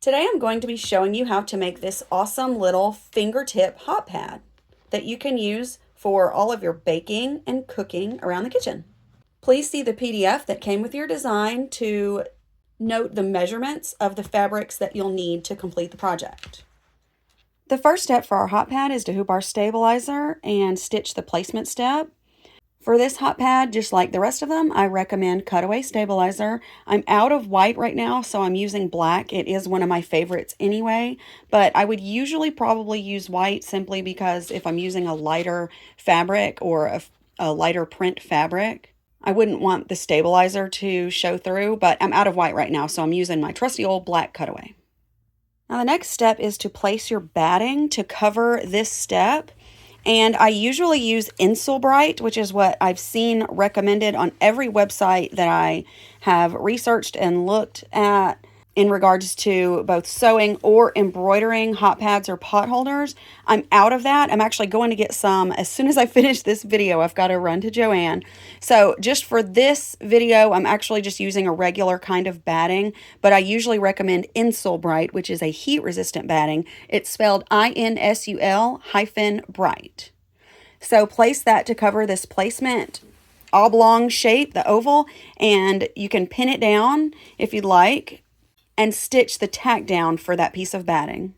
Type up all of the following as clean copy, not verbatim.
Today I'm going to be showing you how to make this awesome little fingertip hot pad that you can use for all of your baking and cooking around the kitchen. Please see the PDF that came with your design to note the measurements of the fabrics that you'll need to complete the project. The first step for our hot pad is to hoop our stabilizer and stitch the placement step. For this hot pad, just like the rest of them, I recommend cutaway stabilizer. I'm out of white right now, so I'm using black. It is one of my favorites anyway, but I would usually probably use white simply because if I'm using a lighter fabric or a lighter print fabric, I wouldn't want the stabilizer to show through, but I'm out of white right now, so I'm using my trusty old black cutaway. Now the next step is to place your batting to cover this step. And I usually use Embroidery, which is what I've seen recommended on every website that I have researched and looked at in regards to both sewing or embroidering hot pads or pot holders. I'm out of that. I'm actually going to get some as soon as I finish this video. I've got to run to Joann. So just for this video, I'm actually just using a regular kind of batting, but I usually recommend Insul-Bright, which is a heat-resistant batting. It's spelled INSUL-bright. So place that to cover this placement oblong shape, the oval, and you can pin it down if you'd like, and stitch the tack down for that piece of batting.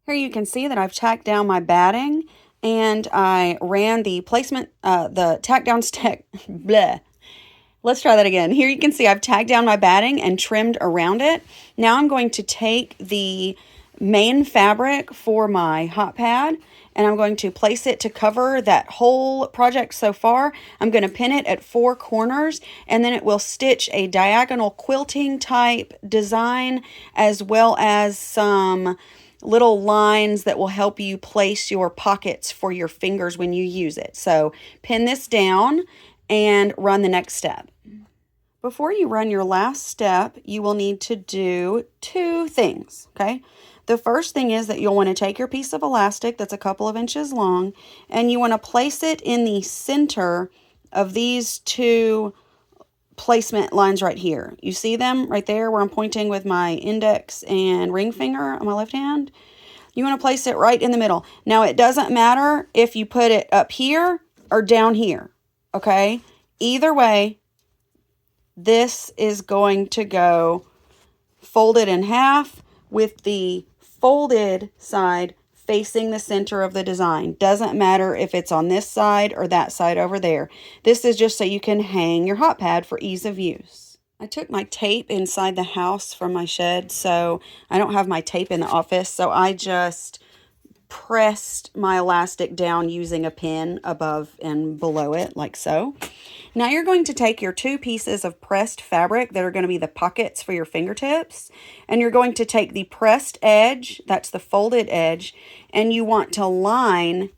Here you can see that I've tacked down my batting and I ran the placement, the tack down stack, bleh. Let's try that again. Here you can see I've tacked down my batting and trimmed around it. Now I'm going to take the main fabric for my hot pad and I'm going to place it to cover that whole project so far. I'm going to pin it at 4 corners and then it will stitch a diagonal quilting type design as well as some little lines that will help you place your pockets for your fingers when you use it. So pin this down and run the next step. Before you run your last step, you will need to do 2 things, okay? The first thing is that you'll want to take your piece of elastic that's a couple of inches long and you want to place it in the center of these 2 placement lines right here. You see them right there where I'm pointing with my index and ring finger on my left hand? You want to place it right in the middle. Now it doesn't matter if you put it up here or down here, okay? Either way, this is going to go folded in half with the folded side facing the center of the design. Doesn't matter if it's on this side or that side over there. This is just so you can hang your hot pad for ease of use. I took my tape inside the house from my shed, so I don't have my tape in the office, so I just pressed my elastic down using a pin above and below it, like so. Now you're going to take your 2 pieces of pressed fabric that are going to be the pockets for your fingertips, and you're going to take the pressed edge, that's the folded edge, and you want to line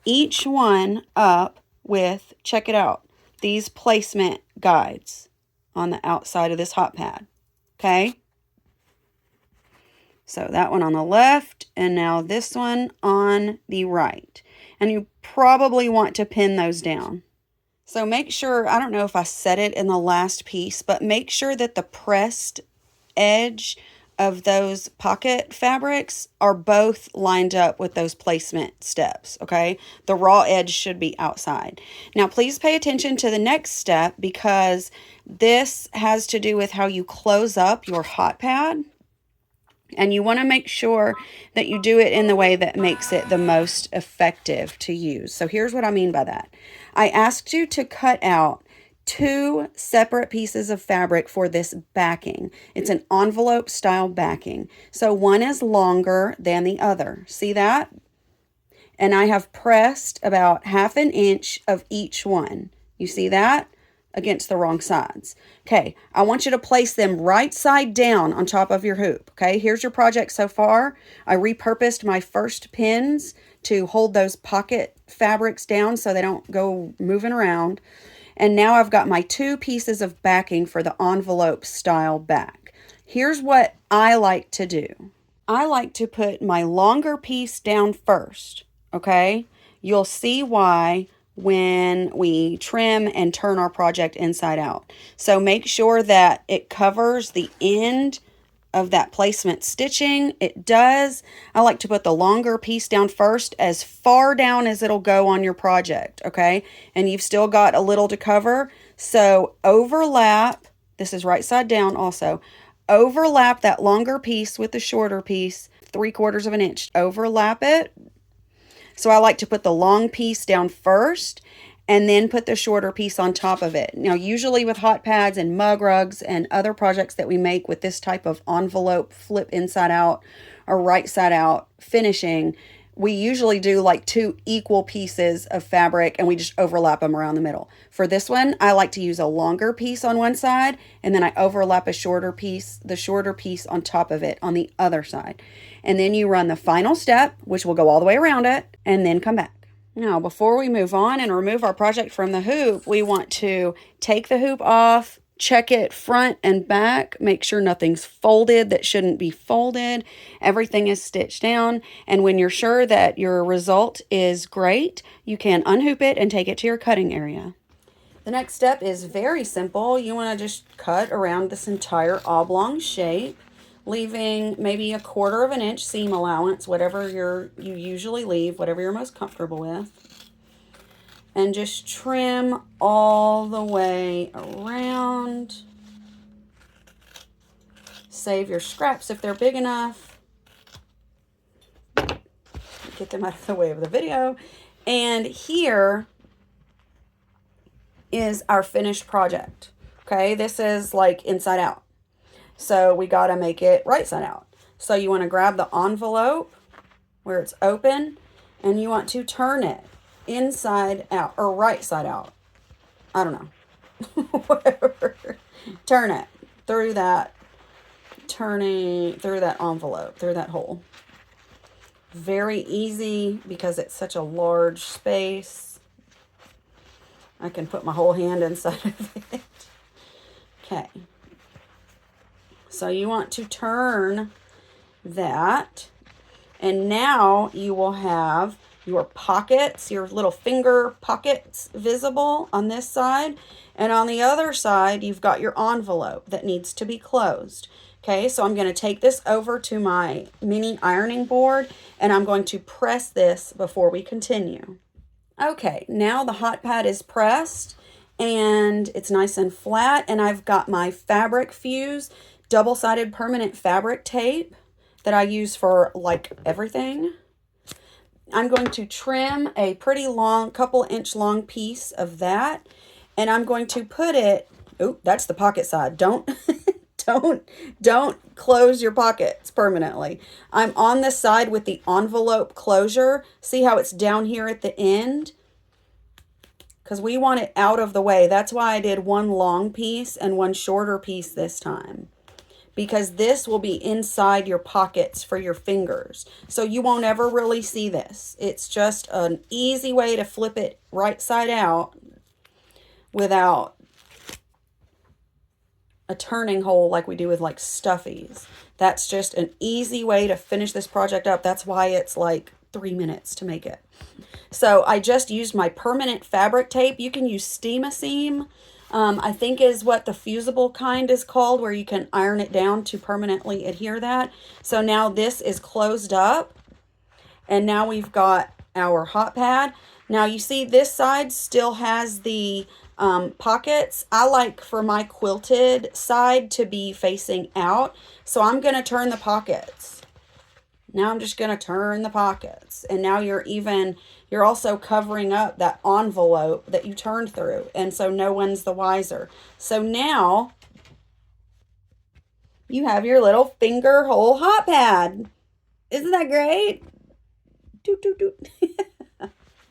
each one up with, check it out, these placement guides on the outside of this hot pad, okay? So that one on the left, and now this one on the right. And you probably want to pin those down. So make sure, I don't know if I said it in the last piece, but make sure that the pressed edge of those pocket fabrics are both lined up with those placement steps, okay? The raw edge should be outside. Now please pay attention to the next step because this has to do with how you close up your hot pad. And you want to make sure that you do it in the way that makes it the most effective to use. So here's what I mean by that. I asked you to cut out 2 separate pieces of fabric for this backing. It's an envelope style backing. So one is longer than the other. See that? And I have pressed about 1/2 inch of each one. You see that? Against the wrong sides. Okay, I want you to place them right side down on top of your hoop. Okay, here's your project so far. I repurposed my first pins to hold those pocket fabrics down so they don't go moving around. And now I've got my 2 pieces of backing for the envelope style back. Here's what I like to do. I like to put my longer piece down first. Okay, you'll see why when we trim and turn our project inside out. So make sure that it covers the end of that placement stitching. It does. I like to put the longer piece down first, as far down as it'll go on your project, okay? And you've still got a little to cover. So overlap, this is right side down also, overlap that longer piece with the shorter piece, 3/4 of an inch. Overlap it. So I like to put the long piece down first and then put the shorter piece on top of it. Now, usually with hot pads and mug rugs and other projects that we make with this type of envelope flip inside out or right side out finishing, we usually do like 2 equal pieces of fabric and we just overlap them around the middle. For this one, I like to use a longer piece on one side and then I overlap a shorter piece, the shorter piece on top of it on the other side. And then you run the final step, which will go all the way around it, and then come back. Now, before we move on and remove our project from the hoop, we want to take the hoop off, check it front and back, make sure nothing's folded that shouldn't be folded. Everything is stitched down. And when you're sure that your result is great, you can unhoop it and take it to your cutting area. The next step is very simple. You want to just cut around this entire oblong shape, leaving maybe 1/4 of an inch seam allowance, whatever you usually leave, whatever you're most comfortable with. And just trim all the way around. Save your scraps if they're big enough. Get them out of the way of the video. And here is our finished project. Okay, this is like inside out. So we got to make it right side out. So you want to grab the envelope where it's open and you want to turn it inside out or right side out. I don't know. Whatever. Turn it through that, turning through that envelope, through that hole. Very easy because it's such a large space. I can put my whole hand inside of it. Okay. So you want to turn that, and now you will have your pockets, your little finger pockets visible on this side, and on the other side you've got your envelope that needs to be closed. Okay, so I'm going to take this over to my mini ironing board and I'm going to press this before we continue. Okay, now the hot pad is pressed and it's nice and flat, and I've got my fabric fuse double-sided permanent fabric tape that I use for like everything. I'm going to trim a pretty long, couple inch long piece of that, and I'm going to put it, oh, that's the pocket side. Don't close your pockets permanently. I'm on the side with the envelope closure. See how it's down here at the end? Because we want it out of the way. That's why I did one long piece and one shorter piece this time, because this will be inside your pockets for your fingers. So you won't ever really see this. It's just an easy way to flip it right side out without a turning hole like we do with like stuffies. That's just an easy way to finish this project up. That's why it's like 3 minutes to make it. So I just used my permanent fabric tape. You can use Steam-A-Seam. I think is what the fusible kind is called, where you can iron it down to permanently adhere that. So now this is closed up, and now we've got our hot pad. Now you see this side still has the pockets. I like for my quilted side to be facing out, so I'm going to turn the pockets. Now I'm just going to turn the pockets, and now you're also covering up that envelope that you turned through, and so no one's the wiser. So now you have your little finger hole hot pad. Isn't that great? Doot, doot, doot.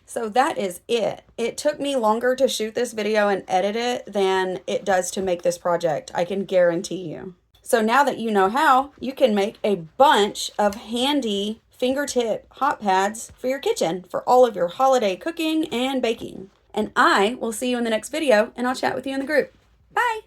So that is it. It took me longer to shoot this video and edit it than it does to make this project, I can guarantee you. So now that you know how, you can make a bunch of handy fingertip hot pads for your kitchen for all of your holiday cooking and baking. And I will see you in the next video, and I'll chat with you in the group. Bye!